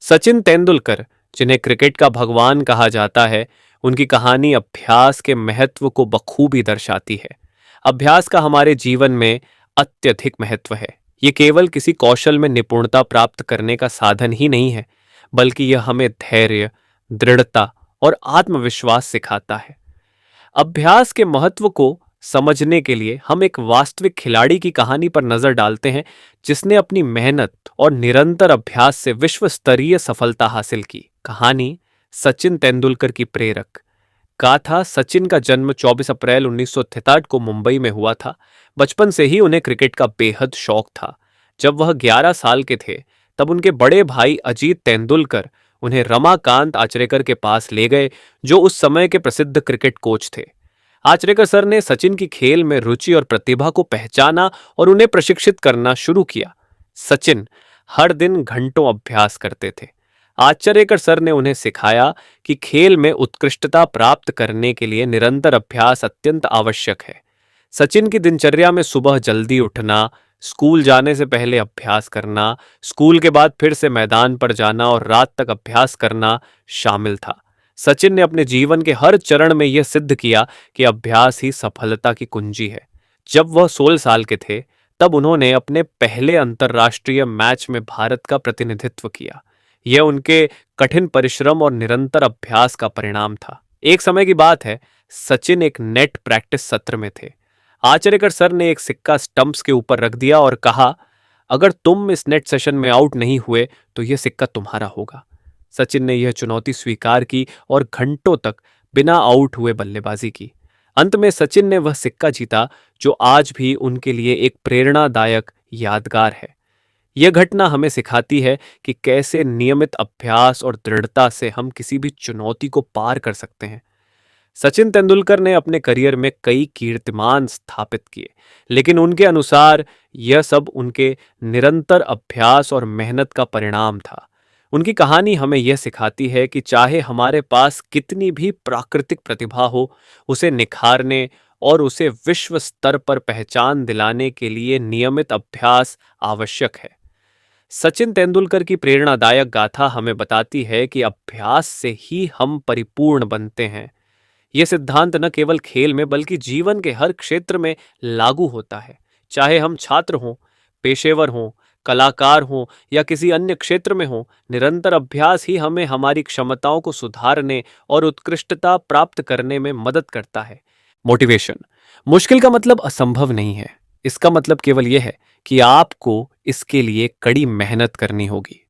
सचिन तेंदुलकर, जिन्हें क्रिकेट का भगवान कहा जाता है, उनकी कहानी अभ्यास के महत्व को बखूबी दर्शाती है। अभ्यास का हमारे जीवन में अत्यधिक महत्व है। ये केवल किसी कौशल में निपुणता प्राप्त करने का साधन ही नहीं है, बल्कि यह हमें धैर्य, दृढ़ता और आत्मविश्वास सिखाता है। अभ्यास के महत्व को समझने के लिए हम एक वास्तविक खिलाड़ी की कहानी पर नजर डालते हैं, जिसने अपनी मेहनत और निरंतर अभ्यास से विश्व स्तरीय सफलता हासिल की। कहानी सचिन तेंदुलकर की प्रेरक गाथा। सचिन का जन्म 24 अप्रैल 1963 को मुंबई में हुआ था। बचपन से ही उन्हें क्रिकेट का बेहद शौक था। जब वह 11 साल के थे, तब उनके बड़े भाई अजीत तेंदुलकर उन्हें रमाकांत आचरेकर के पास ले गए, जो उस समय के प्रसिद्ध क्रिकेट कोच थे। आचरेकर सर ने सचिन की खेल में रुचि और प्रतिभा को पहचाना और उन्हें प्रशिक्षित करना शुरू किया। सचिन हर दिन घंटों अभ्यास करते थे। आचरेकर सर ने उन्हें सिखाया कि खेल में उत्कृष्टता प्राप्त करने के लिए निरंतर अभ्यास अत्यंत आवश्यक है। सचिन की दिनचर्या में सुबह जल्दी उठना, स्कूल जाने से पहले अभ्यास करना, स्कूल के बाद फिर से मैदान पर जाना और रात तक अभ्यास करना शामिल था। सचिन ने अपने जीवन के हर चरण में यह सिद्ध किया कि अभ्यास ही सफलता की कुंजी है। जब वह 16 साल के थे, तब उन्होंने अपने पहले अंतर्राष्ट्रीय मैच में भारत का प्रतिनिधित्व किया। यह उनके कठिन परिश्रम और निरंतर अभ्यास का परिणाम था। एक समय की बात है, सचिन एक नेट प्रैक्टिस सत्र में थे। आचरेकर सर ने एक सिक्का स्टंप्स के ऊपर रख दिया और कहा, अगर तुम इस नेट सेशन में आउट नहीं हुए तो यह सिक्का तुम्हारा होगा। सचिन ने यह चुनौती स्वीकार की और घंटों तक बिना आउट हुए बल्लेबाजी की। अंत में सचिन ने वह सिक्का जीता, जो आज भी उनके लिए एक प्रेरणादायक यादगार है। यह घटना हमें सिखाती है कि कैसे नियमित अभ्यास और दृढ़ता से हम किसी भी चुनौती को पार कर सकते हैं। सचिन तेंदुलकर ने अपने करियर में कई कीर्तिमान स्थापित किए, लेकिन उनके अनुसार यह सब उनके निरंतर अभ्यास और मेहनत का परिणाम था। उनकी कहानी हमें यह सिखाती है कि चाहे हमारे पास कितनी भी प्राकृतिक प्रतिभा हो, उसे निखारने और उसे विश्व स्तर पर पहचान दिलाने के लिए नियमित अभ्यास आवश्यक है। सचिन तेंदुलकर की प्रेरणादायक गाथा हमें बताती है कि अभ्यास से ही हम परिपूर्ण बनते हैं। यह सिद्धांत न केवल खेल में बल्कि जीवन के हर क्षेत्र में लागू होता है। चाहे हम छात्र हों, पेशेवर हों, कलाकार हों या किसी अन्य क्षेत्र में हों, निरंतर अभ्यास ही हमें हमारी क्षमताओं को सुधारने और उत्कृष्टता प्राप्त करने में मदद करता है। मोटिवेशन। मुश्किल का मतलब असंभव नहीं है। इसका मतलब केवल यह है कि आपको इसके लिए कड़ी मेहनत करनी होगी।